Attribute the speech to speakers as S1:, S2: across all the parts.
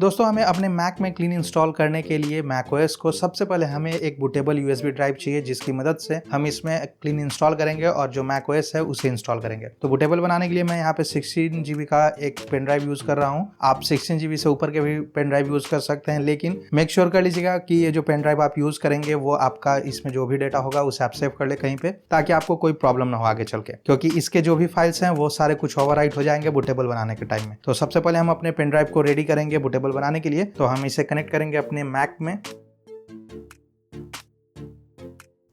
S1: दोस्तों हमें अपने मैक में क्लीन इंस्टॉल करने के लिए मैक ओएस को सबसे पहले हमें एक बूटेबल यूएसबी ड्राइव चाहिए, जिसकी मदद से हम इसमें क्लीन इंस्टॉल करेंगे और जो मैक ओएस है उसे इंस्टॉल करेंगे। तो बूटेबल बनाने के लिए मैं यहाँ पे 16 GB का एक पेन ड्राइव यूज कर रहा हूँ। आप 16 GB से ऊपर के भी पेन ड्राइव यूज कर सकते हैं, लेकिन मेक श्योर कर लीजिएगा कि ये जो पेन ड्राइव आप यूज करेंगे वो आपका इसमें जो भी डेटा होगा उसे आप सेव कर ले कहीं पे, ताकि आपको कोई प्रॉब्लम ना हो आगे चल के, क्योंकि इसके जो भी फाइल्स हैं वो सारे कुछ ओवरराइट हो जाएंगे बूटेबल बनाने के टाइम में। तो सबसे पहले हम अपने पेन ड्राइव को रेडी करेंगे बूटेबल बनाने के लिए। तो हम इसे कनेक्ट करेंगे अपने मैक में।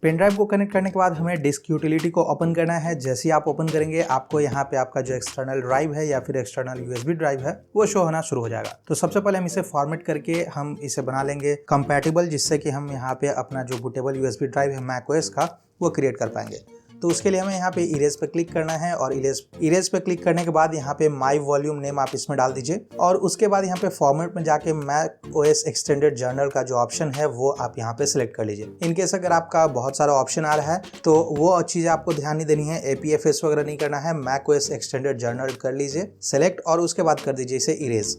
S1: पेन ड्राइव को कनेक्ट करने के बाद हमें डिस्क यूटिलिटी को ओपन करना है। जैसे ही आप ओपन करेंगे आपको यहाँ पे आपका जो एक्सटर्नल ड्राइव है या फिर एक्सटर्नल यूएसबी ड्राइव है वो शो होना शुरू हो जाएगा। तो सबसे पहले हम इसे फॉर्मेट करके हम इसे बना लेंगे कंपैटिबल, जिससे कि हम यहाँ पे अपना जो बूटेबल यूएसबी ड्राइव है मैक ओएस का वो क्रिएट कर पाएंगे। तो उसके लिए हमें यहाँ पे इरेज पे क्लिक करना है और इरेज पे क्लिक करने के बाद यहाँ पे माई वॉल्यूम नेम आप इसमें डाल दीजिए और उसके बाद यहाँ पे फॉर्मेट में जाके मैक ओएस एक्सटेंडेड जर्नल का जो ऑप्शन है वो आप यहाँ पे सिलेक्ट कर लीजिए। इनकेस अगर आपका बहुत सारा ऑप्शन आ रहा है तो वो चीज़ आपको ध्यान नहीं देनी है, APFS वगैरह नहीं करना है, मैक ओएस एक्सटेंडेड जर्नल कर लीजिए सेलेक्ट और उसके बाद कर दीजिए इसे इरेज।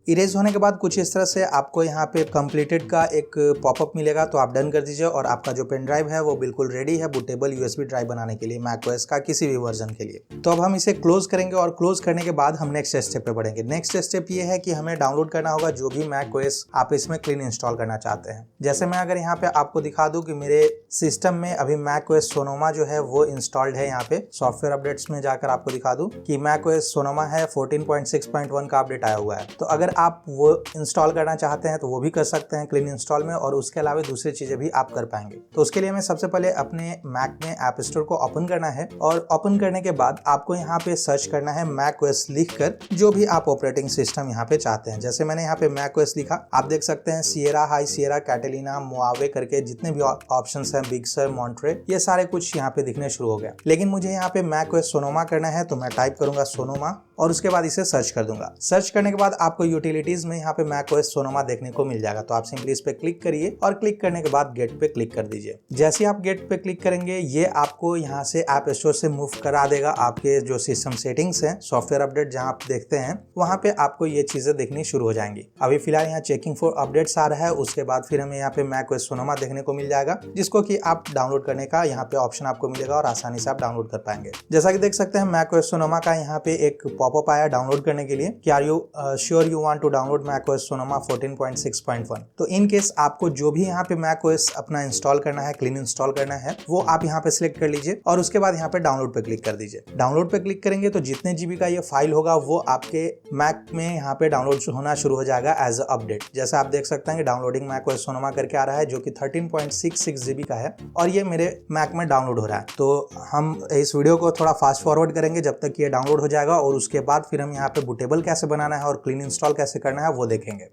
S1: इरेज होने के बाद कुछ इस तरह से आपको यहाँ पे कंप्लीटेड का एक पॉपअप मिलेगा, तो आप डन कर दीजिए और आपका जो पेन ड्राइव है वो बिल्कुल रेडी है बूटेबल यूएसबी ड्राइव बनाने के लिए मैक ओएस का किसी भी वर्जन के लिए। तो अब हम इसे क्लोज करेंगे और क्लोज करने के बाद हम नेक्स्ट स्टेप पे बढ़ेंगे। नेक्स्ट स्टेप ये है कि हमें डाउनलोड करना होगा जो भी मैक ओएस आप इसमें क्लीन इंस्टॉल करना चाहते हैं। जैसे मैं अगर यहाँ पे आपको दिखा दूं कि मेरे सिस्टम में अभी मैक ओएस सोनोमा जो है वो इंस्टॉल्ड है। यहाँ पे सॉफ्टवेयर अपडेट्स में जाकर आपको दिखा दूं कि मैक ओएस सोनोमा है 14.6.1 का अपडेट आया हुआ है। तो अगर आप वो इंस्टॉल करना चाहते हैं तो वो भी कर सकते हैं क्लीन इंस्टॉल में, और उसके अलावा दूसरी चीजें भी आप कर पाएंगे। तो उसके लिए हमें सबसे पहले अपने मैक में ऐप स्टोर को ओपन करना है और ओपन करने के बाद आपको यहाँ पे सर्च करना है मैक ओएस लिखकर जो भी आप ऑपरेटिंग सिस्टम यहाँ पे चाहते हैं। जैसे मैंने यहाँ पे मैक ओएस लिखा, आप देख सकते हैं सिएरा, हाई सिएरा, कैटेलिना, मोआवे करके जितने भी ऑप्शंस हैं, बिग सर, मॉन्ट्रे, ये सारे कुछ यहाँ पे दिखने शुरू हो गया। लेकिन मुझे यहाँ पे मैक ओएस सोनोमा करना है तो मैं टाइप करूंगा सोनोमा और उसके बाद इसे सर्च कर दूंगा। सर्च करने के बाद आपको यूटिलिटीज में यहाँ पे मैक ओएस सोनोमा देखने को मिल जाएगा। तो आप सिंपली इस पे क्लिक करिए और क्लिक करने के बाद गेट पे क्लिक कर दीजिए। जैसे आप गेट पे क्लिक करेंगे ये आपको यहाँ से ऐप स्टोर से मूव करा देगा आपके जो सिस्टम सेटिंग्स हैं, सॉफ्टवेयर अपडेट जहाँ आप देखते हैं वहाँ पे आपको ये चीजें देखनी शुरू हो जाएंगी। अभी फिलहाल यहाँ चेकिंग फॉर अपडेट्स आ रहा है, उसके बाद फिर हमें यहाँ पे मैक ओएस सोनोमा देखने को मिल जाएगा, जिसको कि आप डाउनलोड करने का यहाँ पे ऑप्शन आपको मिलेगा और आसानी से आप डाउनलोड कर पाएंगे। जैसा कि देख सकते हैं मैक ओएस सोनोमा का यहाँ पे एक पॉपअप आया डाउनलोड करने के लिए कि are you sure you want to download Mac OS Sonoma 14.6.1। तो इन केस आपको जो भी यहाँ पे मैक ओएस अपना इंस्टॉल करना है, क्लीन इंस्टॉल करना है, वो आप यहाँ पे सिलेक्ट कर लीजिए और उसके बाद यहाँ पे डाउनलोड पे क्लिक कर दीजिए। डाउनलोड पे क्लिक करेंगे तो जितने जीबी का ये फाइल होगा वो आपके मैक में यहाँ पे डाउनलोड होना शुरू हो जाएगा एज अ अपडेट। जैसे आप देख सकते हैं कि डाउनलोडिंग मैक ओएस सोनोमा करके आ रहा है जो कि 13.66 जीबी का है और ये मेरे मैक में डाउनलोड हो रहा है। तो हम इस वीडियो को थोड़ा फास्ट फॉरवर्ड करेंगे जब तक ये डाउनलोड हो जाएगा और उसके बाद फिर हम यहाँ पे बूटेबल कैसे बनाना है और क्लीन इंस्टॉल कैसे करना है वो देखेंगे।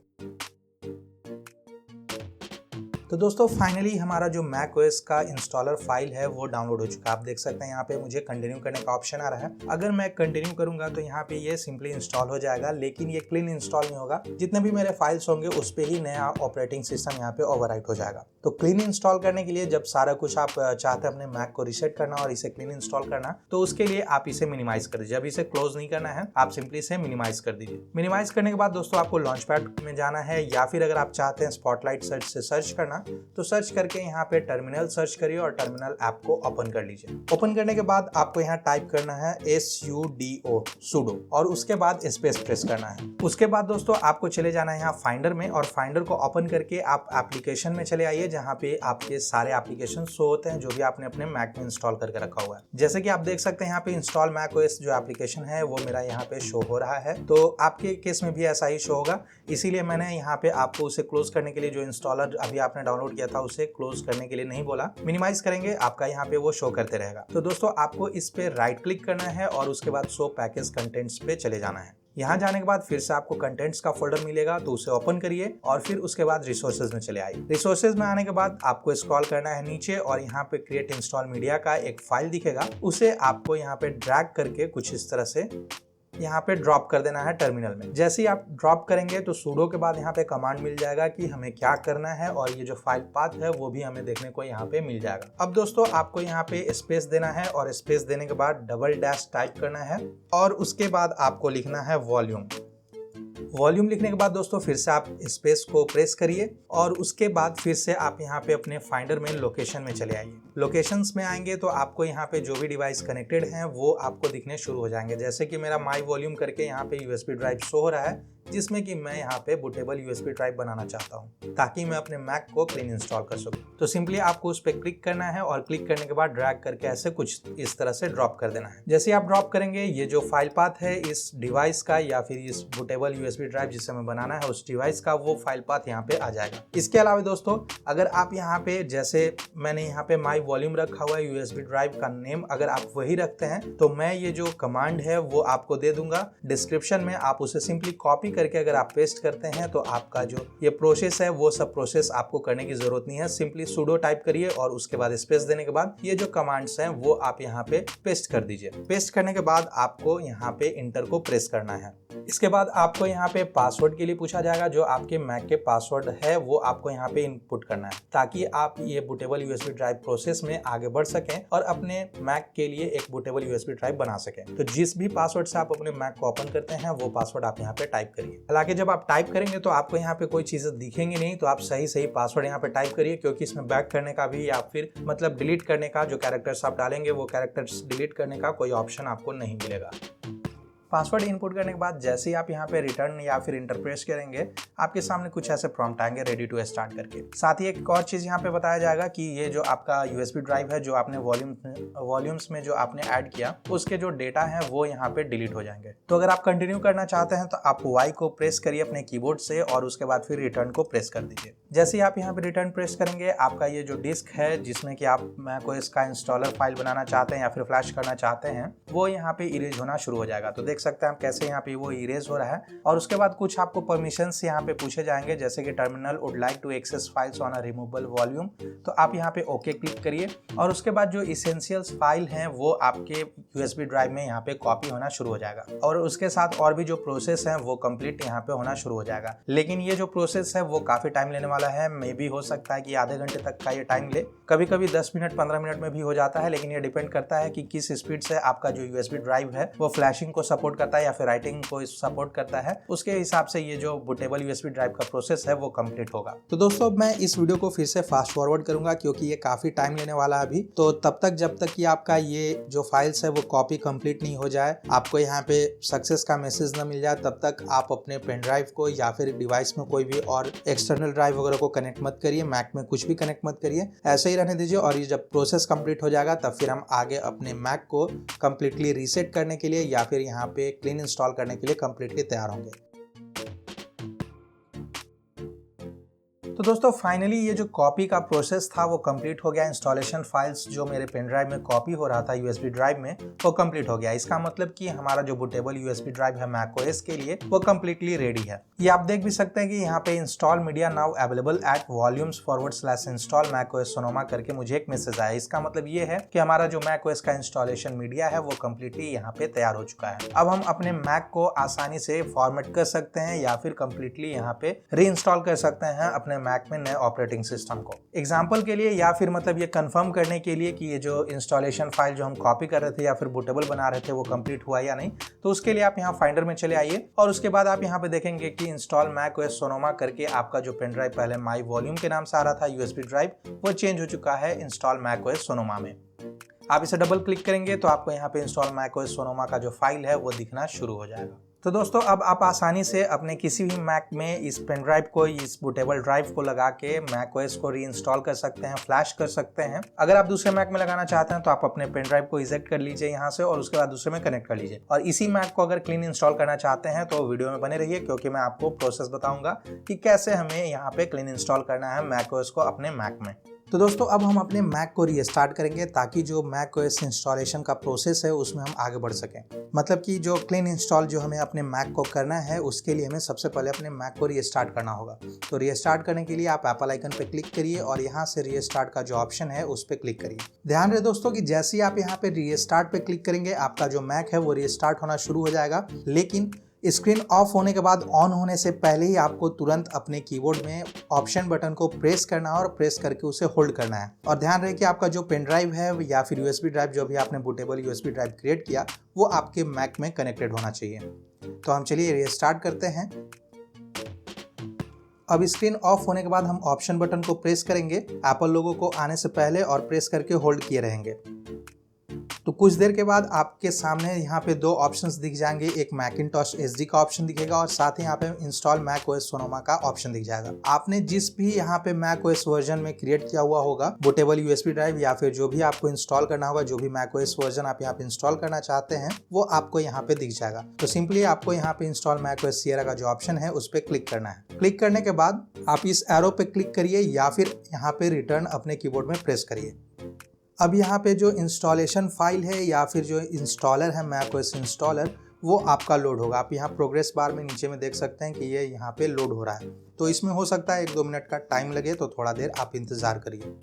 S1: तो दोस्तों फाइनली हमारा जो मैक ओएस का इंस्टॉलर फाइल है वो डाउनलोड हो चुका है। आप देख सकते हैं यहाँ पे मुझे कंटिन्यू करने का ऑप्शन आ रहा है। अगर मैं कंटिन्यू करूंगा तो यहाँ पे ये सिंपली इंस्टॉल हो जाएगा, लेकिन ये क्लीन इंस्टॉल नहीं होगा। जितने भी मेरे फाइल्स होंगे उस पे ही नया ऑपरेटिंग सिस्टम यहाँ पे ओवरराइट हो जाएगा। तो क्लीन इंस्टॉल करने के लिए जब सारा कुछ आप चाहते हैं अपने मैक को रीसेट करना और इसे क्लीन इंस्टॉल करना, तो उसके लिए आप इसे मिनिमाइज कर दीजिए। अब इसे क्लोज नहीं करना है, आप सिंपली इसे मिनिमाइज कर दीजिए। मिनिमाइज करने के बाद दोस्तों आपको लॉन्च पैड में जाना है या फिर अगर आप चाहते हैं स्पॉटलाइट सर्च से सर्च करना तो सर्च करके यहाँ पे टर्मिनल सर्च करिए और टर्मिनल ऐप को ओपन कर लीजिए। ओपन करने के बाद आपको यहाँ टाइप करना है sudo और उसके बाद स्पेस प्रेस करना है। उसके बाद दोस्तों आपको चले जाना है यहाँ फाइंडर में और फाइंडर को ओपन करके आप एप्लीकेशन में चले आइए जहाँ पे आपके सारे एप्लीकेशन शो होते हैं जो भी आपने अपने मैक में इंस्टॉल करके रखा हुआ है। जैसे कि आप देख सकते हैं यहाँ पे इंस्टॉल मैक ओएस जो एप्लीकेशन है वो मेरा यहाँ पे शो हो रहा है। तो आपके केस में भी ऐसा ही शो होगा, इसीलिए मैंने यहाँ पे आपको उसे क्लोज करने के लिए जो इंस्टॉलर अभी आपने डाउनलोड किया था उसे क्लोज करने के लिए नहीं बोला, मिनिमाइज करेंगे आपका यहाँ पे वो शो करते रहेगा। तो दोस्तों आपको इस पे राइट क्लिक करना है और उसके बाद शो पैकेज कंटेंट्स पे चले जाना है। यहाँ जाने के बाद फिर से आपको कंटेंट्स का फोल्डर मिलेगा तो उसे ओपन करिए और फिर उसके बाद रिसोर्सेज में चले आइए। रिसोर्सेज में आने के बाद आपको स्क्रॉल करना है नीचे और यहाँ पे क्रिएट इंस्टॉल मीडिया का एक फाइल दिखेगा, उसे आपको यहाँ पे ड्रैग करके कुछ इस तरह से यहाँ पे ड्रॉप कर देना है टर्मिनल में। जैसे ही आप ड्रॉप करेंगे तो sudo के बाद यहाँ पे कमांड मिल जाएगा कि हमें क्या करना है और ये जो फाइल पाथ है वो भी हमें देखने को यहाँ पे मिल जाएगा। अब दोस्तों आपको यहाँ पे स्पेस देना है और स्पेस देने के बाद डबल डैश टाइप करना है और उसके बाद आपको लिखना है वॉल्यूम। वॉल्यूम लिखने के बाद दोस्तों फिर से आप स्पेस को प्रेस करिए और उसके बाद फिर से आप यहाँ पे अपने फाइंडर में लोकेशन में चले आइए। लोकेशंस में आएंगे तो आपको यहाँ पे जो भी डिवाइस कनेक्टेड हैं वो आपको दिखने शुरू हो जाएंगे। जैसे कि मेरा माई वॉल्यूम करके यहाँ पे यूएसबी ड्राइव शो हो रहा है जिसमें कि मैं यहाँ पे बूटेबल यूएसबी ड्राइव बनाना चाहता हूँ ताकि मैं अपने मैक को क्लीन इंस्टॉल कर सकूँ। तो सिंपली आपको उस पर क्लिक करना है और क्लिक करने के बाद ड्रैग करके ऐसे कुछ इस तरह से ड्रॉप कर देना है। जैसे आप ड्रॉप करेंगे ये जो फाइल पाथ है इस डिवाइस का या फिर इस बूटेबल यूएसबी ड्राइव जिसे हमें बनाना है उस डिवाइस का वो फाइल पाथ यहाँ पे आ जाएगा। इसके अलावा दोस्तों अगर आप यहाँ पे जैसे मैंने यहाँ पे माई वॉल्यूम रखा हुआ है यूएसबी ड्राइव का नेम अगर आप वही रखते हैं तो मैं ये जो कमांड है वो आपको दे दूंगा डिस्क्रिप्शन में। आप उसे सिंपली कॉपी करके अगर आप पेस्ट करते हैं तो आपका जो ये प्रोसेस है वो सब प्रोसेस आपको करने की जरूरत नहीं है। सिंपली sudo टाइप करिए और उसके बाद स्पेस देने के बाद ये जो कमांड्स हैं वो आप यहाँ पे पेस्ट कर दीजिए। पेस्ट करने के बाद आपको यहाँ पे इंटर को प्रेस करना है। इसके बाद आपको यहाँ पे पासवर्ड के लिए पूछा जाएगा। जो आपके मैक के पासवर्ड है वो आपको यहाँ पे इनपुट करना है ताकि आप ये बूटेबल यूएसबी ड्राइव प्रोसेस में आगे बढ़ सकें और अपने मैक के लिए एक बूटेबल यूएसबी ड्राइव बना सकें। तो जिस भी पासवर्ड से आप अपने मैक को ओपन करते हैं वो पासवर्ड आप यहाँ पे टाइप करिए। हालांकि जब आप टाइप करेंगे तो आपको यहाँ पे कोई चीजें दिखेंगी नहीं, तो आप सही पासवर्ड यहाँ पे टाइप करिए क्योंकि इसमें बैक करने का भी या फिर मतलब डिलीट करने का जो कैरेक्टर्स आप डालेंगे वो कैरेक्टर्स डिलीट करने का कोई ऑप्शन आपको नहीं मिलेगा। पासवर्ड इनपुट करने के बाद जैसे ही आप यहाँ पे रिटर्न या फिर इंटर प्रेस करेंगे आपके सामने कुछ ऐसे प्रॉम्प्ट आएंगे रेडी टू स्टार्ट करके। साथ ही एक और चीज़ यहाँ पे बताया जाएगा कि ये जो आपका यूएसबी ड्राइव है जो आपने वॉल्यूम्स में जो आपने ऐड किया उसके जो डेटा है वो यहाँ पे डिलीट हो जाएंगे। तो अगर आप कंटिन्यू करना चाहते हैं तो आप वाई को प्रेस करिए अपने कीबोर्ड से और उसके बाद फिर रिटर्न को प्रेस कर दीजिए। जैसे ही आप यहाँ पे रिटर्न प्रेस करेंगे आपका ये जो डिस्क है जिसमें कि आप macOS का इंस्टॉलर फाइल बनाना चाहते हैं या फिर फ्लैश करना चाहते हैं वो यहाँ पे इरेज होना शुरू हो जाएगा। तो देख सकते हैं आप कैसे यहाँ पे वो इरेज हो रहा है। और उसके बाद कुछ आपको परमिशंस यहाँ पे पूछे जाएंगे जैसे कि terminal would like to access files on a removable volume. तो आप यहाँ पे ओके क्लिक करिए और उसके बाद जो इसेंशियल्स फाइल हैं वो आपके यूएसबी ड्राइव में यहाँ पे कॉपी होना शुरू हो जाएगा और उसके साथ और भी जो प्रोसेस है वो कंप्लीट यहाँ पे होना शुरू हो जाएगा। लेकिन ये जो प्रोसेस है वो काफी टाइम लेने वाला है। मे भी हो सकता है कि आधे घंटे तक का ये टाइम ले, कभी कभी 10 मिनट 15 मिनट में भी हो जाता है। लेकिन ये डिपेंड करता है कि किस स्पीड से आपका जो यूएसबी ड्राइव है वो फ्लैशिंग को सपोर्ट करता है या फिर राइटिंग को सपोर्ट करता है। उसके हिसाब से ये जो बूटेबल यूएसबी ड्राइव का प्रोसेस है वो कंप्लीट होगा। तो दोस्तों मैं इस वीडियो को फिर से फास्ट फॉरवर्ड करूंगा क्योंकि ये काफी टाइम लेने वाला है अभी। तो तब तक जब तक कि आपका ये जो फाइल्स है वो कॉपी कंप्लीट नहीं हो जाए, आपको यहाँ पे सक्सेस का मैसेज न मिल जाए, तब तक आप अपने पेन ड्राइव को या फिर डिवाइस में कोई भी और एक्सटर्नल ड्राइव वगैरह को कनेक्ट मत करिए, मैक में कुछ भी कनेक्ट मत करिए, ऐसे ही रहने दीजिए। और ये जब प्रोसेस कंप्लीट हो जाएगा तब फिर हम आगे अपने मैक को कंप्लीटली रीसेट करने के लिए या फिर यहाँ पे क्लीन इंस्टॉल करने के लिए कंप्लीटली तैयार होंगे। तो दोस्तों फाइनली ये जो कॉपी का प्रोसेस था वो कंप्लीट हो गया। इंस्टॉलेशन फाइल्स जो मेरे पेन ड्राइव में कॉपी हो रहा था यूएसबी ड्राइव में वो कंप्लीट हो गया। इसका मतलब कि हमारा जो बूटेबल यूएसबी ड्राइव है macOS के लिए वो कंप्लीटली रेडी है। ये आप देख भी सकते हैं कि यहाँ पे install media now available at volumes/install macOS Sonoma करके मुझे एक मैसेज आया। इसका मतलब ये है कि हमारा जो macOS का इंस्टॉलेशन मीडिया है वो कंप्लीटली यहाँ पे तैयार हो चुका है। अब हम अपने मैक को आसानी से फॉर्मेट कर सकते हैं या फिर कंप्लीटली यहाँ पे री इंस्टॉल कर सकते हैं अपने मैक में नए ऑपरेटिंग सिस्टम को। एग्जांपल के लिए या फिर मतलब ये कंफर्म करने के लिए कि ये जो इंस्टॉलेशन फाइल जो हम कॉपी कर रहे थे या फिर बूटेबल बना रहे थे वो कंप्लीट हुआ या नहीं, तो उसके लिए आप यहाँ फाइंडर में चले आइए और उसके बाद आप यहाँ पे देखेंगे कि इंस्टॉल macOS Sonoma करके आपका जो पेन ड्राइव पहले माई वॉल्यूम के नाम से आ रहा था यूएसबी ड्राइव वो चेंज हो चुका है इंस्टॉल macOS Sonoma में। आप इसे डबल क्लिक करेंगे तो आपको यहाँ पे इंस्टॉल macOS Sonoma का जो फाइल है वो दिखना शुरू हो जाएगा। तो दोस्तों अब आप आसानी से अपने किसी भी मैक में इस पेन ड्राइव को, इस बूटेबल ड्राइव को लगा के macOS को री इंस्टॉल कर सकते हैं, फ्लैश कर सकते हैं। अगर आप दूसरे मैक में लगाना चाहते हैं तो आप अपने पेन ड्राइव को इजेक्ट कर लीजिए यहाँ से और उसके बाद दूसरे में कनेक्ट कर लीजिए। और इसी मैक को अगर क्लीन इंस्टॉल करना चाहते हैं तो वीडियो में बने रहिए क्योंकि मैं आपको प्रोसेस बताऊंगा कि कैसे हमें यहाँ पे क्लीन इंस्टॉल करना है macOS को अपने मैक में। तो दोस्तों अब हम अपने मैक को रीस्टार्ट करेंगे ताकि जो मैक ओएस इंस्टॉलेशन का प्रोसेस है उसमें हम आगे बढ़ सकें। मतलब कि जो क्लीन इंस्टॉल जो हमें अपने मैक को करना है उसके लिए हमें सबसे पहले अपने मैक को रीस्टार्ट करना होगा। तो रीस्टार्ट करने के लिए आप एप्पल आइकन पे क्लिक करिए और यहाँ से रीस्टार्ट का जो ऑप्शन है उस पर क्लिक करिए। ध्यान रहे दोस्तों कि जैसे ही आप यहाँ पे रीस्टार्ट पे क्लिक करेंगे आपका जो मैक है वो रीस्टार्ट होना शुरू हो जाएगा, लेकिन स्क्रीन ऑफ होने के बाद ऑन होने से पहले ही आपको तुरंत अपने कीबोर्ड में ऑप्शन बटन को प्रेस करना है और प्रेस करके उसे होल्ड करना है। और ध्यान रहे कि आपका जो पेन ड्राइव है या फिर यूएसबी ड्राइव जो भी आपने बूटेबल यूएसबी ड्राइव क्रिएट किया वो आपके मैक में कनेक्टेड होना चाहिए। तो हम चलिए रीस्टार्ट करते हैं। अब स्क्रीन ऑफ होने के बाद हम ऑप्शन बटन को प्रेस करेंगे एप्पल लोगो को आने से पहले और प्रेस करके होल्ड किए रहेंगे। तो कुछ देर के बाद आपके सामने यहाँ पे दो ऑप्शंस दिख जाएंगे, एक मैकिन्टॉश एसडी का ऑप्शन दिखेगा और साथ ही यहाँ पे इंस्टॉल मैक ओएस सोनोमा का ऑप्शन दिख जाएगा। आपने जिस भी यहाँ पे मैक ओएस वर्जन में क्रिएट किया हुआ होगा बूटेबल यूएसबी ड्राइव या फिर जो भी आपको इंस्टॉल करना होगा, जो भी मैक ओएस वर्जन आप यहाँ पे इंस्टॉल करना चाहते हैं वो आपको यहाँ पे दिख जाएगा। तो सिंपली आपको यहाँ पे इंस्टॉल मैक ओएस सिएरा का जो ऑप्शन है उस पर क्लिक करना है। क्लिक करने के बाद आप इस एरो पे क्लिक करिए या फिर यहाँ पे रिटर्न अपने कीबोर्ड में प्रेस करिए। अब यहाँ पे जो इंस्टॉलेशन फाइल है या फिर जो इंस्टॉलर है मैक ओएस इंस्टॉलर वो आपका लोड होगा। आप यहाँ प्रोग्रेस बार में नीचे में देख सकते हैं कि ये यहाँ पे लोड हो रहा है। तो इसमें हो सकता है 1-2 मिनट का टाइम लगे, तो थोड़ा देर आप इंतज़ार करिए।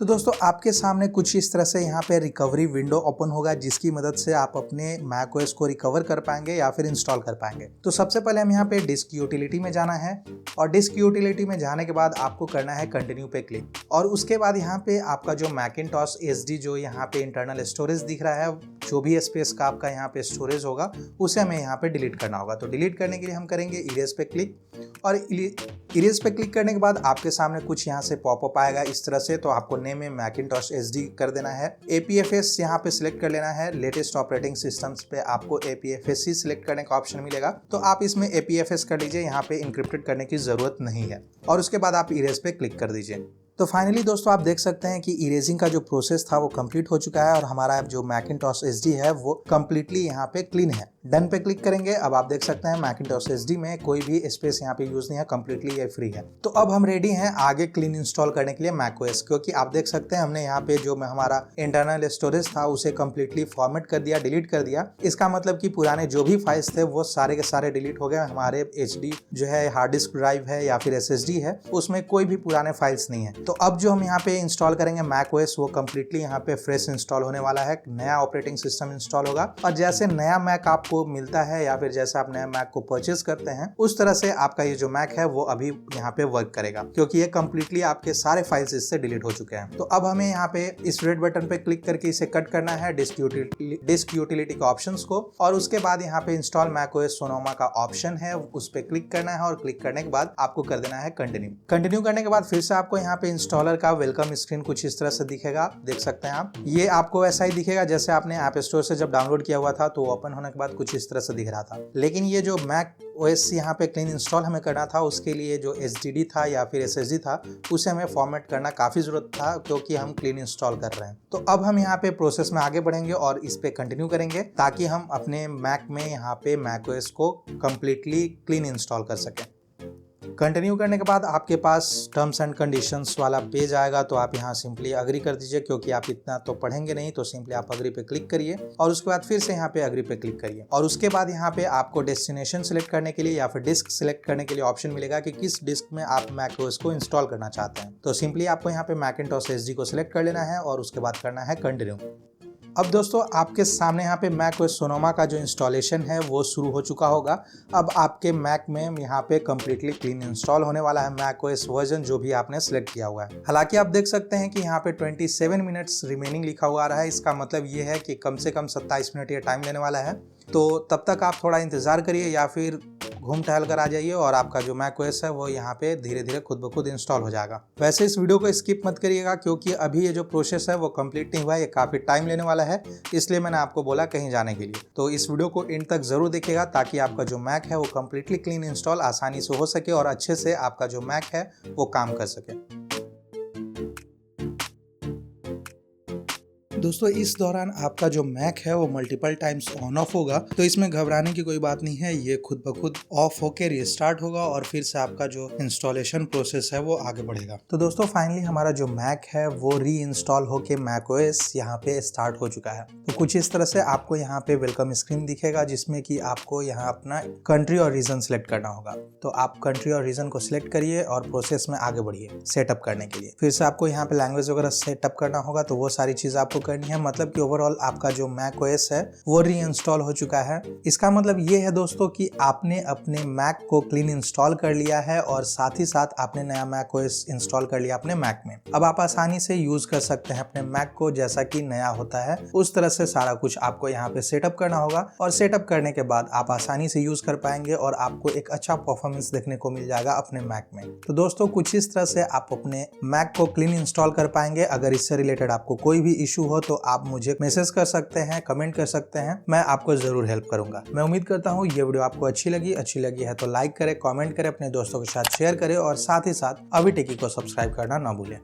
S1: तो दोस्तों आपके सामने कुछ इस तरह से यहाँ पे रिकवरी विंडो ओपन होगा जिसकी मदद से आप अपने मैक ओएस को रिकवर कर पाएंगे या फिर इंस्टॉल कर पाएंगे। तो सबसे पहले हम यहाँ पे डिस्क यूटिलिटी में जाना है और डिस्क यूटिलिटी में जाने के बाद आपको करना है कंटिन्यू पे क्लिक और उसके बाद यहाँ पे आपका जो मैकिन्टॉश एसडी जो यहाँ पे इंटरनल स्टोरेज दिख रहा है, जो भी स्पेस का आपका यहाँ पे स्टोरेज होगा उसे हमें यहाँ पे डिलीट करना होगा। तो डिलीट करने के लिए हम करेंगे इरेज पे क्लिक और इरेज पे क्लिक करने के बाद आपके सामने कुछ यहाँ से पॉपअप आएगा इस तरह से। तो आपको नेम में मैकिन्टॉश एसडी कर देना है, एपीएफएस यहाँ पे सिलेक्ट कर लेना है। लेटेस्ट ऑपरेटिंग सिस्टम्स पे आपको एपीएफएस ही सिलेक्ट करने का ऑप्शन मिलेगा, तो आप इसमें एपीएफएस कर लीजिए, यहाँ पे इंक्रिप्टेड करने की जरूरत नहीं है। और उसके बाद आप इरेज पे क्लिक कर दीजिए। तो फाइनली दोस्तों आप देख सकते हैं कि इरेजिंग का जो प्रोसेस था वो कंप्लीट हो चुका है और हमारा जो मैकिन्टॉश एसडी है वो कंप्लीटली यहाँ पे क्लीन है। डन पे क्लिक करेंगे। अब आप देख सकते हैं मैकिन्टॉश एसडी में कोई भी स्पेस यहाँ पे यूज नहीं है, कंप्लीटली ये फ्री है। तो अब हम रेडी हैं आगे क्लीन इंस्टॉल करने के लिए मैक ओएस, क्योंकि आप देख सकते हैं हमने यहाँ पे जो हमारा इंटरनल स्टोरेज था उसे कंप्लीटली फॉर्मेट कर दिया, डिलीट कर दिया। इसका मतलब कि पुराने जो भी फाइल्स थे वो सारे के सारे डिलीट हो गए। हमारे एचडी जो है हार्ड डिस्क ड्राइव है या फिर एसएसडी है उसमें कोई भी पुराने फाइल्स नहीं है। तो अब जो हम यहाँ पे इंस्टॉल करेंगे मैक ओएस वो कंप्लीटली यहाँ पे फ्रेश इंस्टॉल होने वाला है, नया ऑपरेटिंग सिस्टम इंस्टॉल होगा। और जैसे नया मैक आपको मिलता है या फिर जैसे आप नया मैक को परचेज करते हैं उस तरह से आपका ये जो मैक है वो अभी यहाँ पे वर्क करेगा, क्योंकि ये कंप्लीटली आपके सारे फाइल्स इससे डिलीट हो चुके हैं। तो अब हमें यहाँ पे इस रेड बटन पे क्लिक करके इसे कट करना है डिस्क यूटिलिटी के ऑप्शंस को, और उसके बाद यहाँ पे इंस्टॉल मैक ओएस सोनोमा का ऑप्शन है उस पे क्लिक करना है और क्लिक करने के बाद आपको कर देना है कंटिन्यू करने के बाद फिर से आपको यहाँ पे इंस्टॉलर का वेलकम स्क्रीन कुछ इस तरह से दिखेगा, देख सकते हैं आप। ये आपको ऐसा ही दिखेगा जैसे आपने ऐप स्टोर से जब डाउनलोड किया हुआ था तो ओपन होने के बाद कुछ इस तरह से दिख रहा था। लेकिन ये जो मैक ओएस यहाँ पे क्लीन इंस्टॉल हमें करना था उसके लिए जो एचडीडी था या फिर एसएसडी था उसे हमें फॉर्मेट करना काफी जरूरत था, क्योंकि हम क्लीन इंस्टॉल कर रहे हैं। तो अब हम यहाँ पे प्रोसेस में आगे बढ़ेंगे और इस पे कंटिन्यू करेंगे ताकि हम अपने मैक में यहाँ पे मैक ओएस को कंप्लीटली क्लीन इंस्टॉल कर सकें। कंटिन्यू करने के बाद आपके पास टर्म्स एंड कंडीशंस वाला पेज आएगा, तो आप यहाँ सिंपली अग्री कर दीजिए, क्योंकि आप इतना तो पढ़ेंगे नहीं। तो सिंपली आप अग्री पे क्लिक करिए और उसके बाद फिर से यहाँ पे अग्री पे क्लिक करिए और उसके बाद यहाँ पे आपको डेस्टिनेशन सिलेक्ट करने के लिए या फिर डिस्क सिलेक्ट करने के लिए ऑप्शन मिलेगा कि किस डिस्क में आप मैक ओएस को इंस्टॉल करना चाहते हैं। तो सिंपली आपको यहाँ पे मैकिन्टॉश एसडी को सिलेक्ट कर लेना है और उसके बाद करना है कंटिन्यू। अब दोस्तों आपके सामने यहाँ पे मैक ओएस सोनोमा का जो इंस्टॉलेशन है वो शुरू हो चुका होगा। अब आपके मैक में यहाँ पे कम्प्लीटली क्लीन इंस्टॉल होने वाला है मैक ओएस वर्जन जो भी आपने सिलेक्ट किया हुआ है। हालांकि आप देख सकते हैं कि यहाँ पे 27 मिनट्स रिमेनिंग लिखा हुआ आ रहा है। इसका मतलब ये है कि कम से कम 27 मिनट ये टाइम लेने वाला है। तो तब तक आप थोड़ा इंतज़ार करिए या फिर घूम टहल कर आ जाइए और आपका जो मैक ओएस है वो यहाँ पे धीरे धीरे खुद ब खुद इंस्टॉल हो जाएगा। वैसे इस वीडियो को स्किप मत करिएगा, क्योंकि अभी ये जो प्रोसेस है वो कंप्लीट नहीं हुआ है, ये काफ़ी टाइम लेने वाला है, इसलिए मैंने आपको बोला कहीं जाने के लिए। तो इस वीडियो को एंड तक जरूर देखिएगा ताकि आपका जो मैक है वो कंप्लीटली क्लीन इंस्टॉल आसानी से हो सके और अच्छे से आपका जो मैक है वो काम कर सके। दोस्तों इस दौरान आपका जो मैक है वो मल्टीपल टाइम्स ऑन ऑफ होगा, तो इसमें घबराने की कोई बात नहीं है। ये खुद ब खुद ऑफ होके रिस्टार्ट होगा और फिर से आपका जो इंस्टॉलेशन प्रोसेस है वो आगे बढ़ेगा। तो दोस्तों फाइनली हमारा जो मैक है वो री इंस्टॉल होके मैकओएस यहाँ पे स्टार्ट हो चुका है। तो कुछ इस तरह से आपको यहाँ पे वेलकम स्क्रीन दिखेगा, जिसमें कि आपको यहाँ अपना कंट्री और रीजन सिलेक्ट करना होगा। तो आप कंट्री और रीजन को सिलेक्ट करिए और प्रोसेस में आगे बढ़िए सेटअप करने के लिए। फिर से आपको यहाँ पे लैंग्वेज वगैरह सेटअप करना होगा, तो वो सारी चीज आपको करनी है। मतलब कि ओवरऑल आपका जो मैक ओएस है वो री इंस्टॉल हो चुका है। इसका मतलब ये है दोस्तों कि आपने अपने मैक को क्लीन इंस्टॉल कर लिया है और साथ ही साथ आपने नया मैक ओएस इंस्टॉल कर लिया अपने मैक में। अब आप आसानी से यूज कर सकते हैं अपने मैक को जैसा कि नया होता है उस तरह से सारा कुछ आपको यहाँ पे सेटअप करना होगा, और सेटअप करने के बाद आप आसानी से यूज कर पाएंगे और आपको एक अच्छा परफॉर्मेंस देखने को मिल जाएगा अपने मैक में। तो दोस्तों कुछ इस तरह से आप अपने मैक को क्लीन इंस्टॉल कर पाएंगे। अगर इससे रिलेटेड आपको कोई भी इशू हो तो आप मुझे मैसेज कर सकते हैं, कमेंट कर सकते हैं, मैं आपको जरूर हेल्प करूंगा। मैं उम्मीद करता हूँ ये वीडियो आपको अच्छी लगी है तो लाइक करें, कमेंट करें, अपने दोस्तों के साथ शेयर करें और साथ ही साथ अभी टेकी को सब्सक्राइब करना ना भूलें।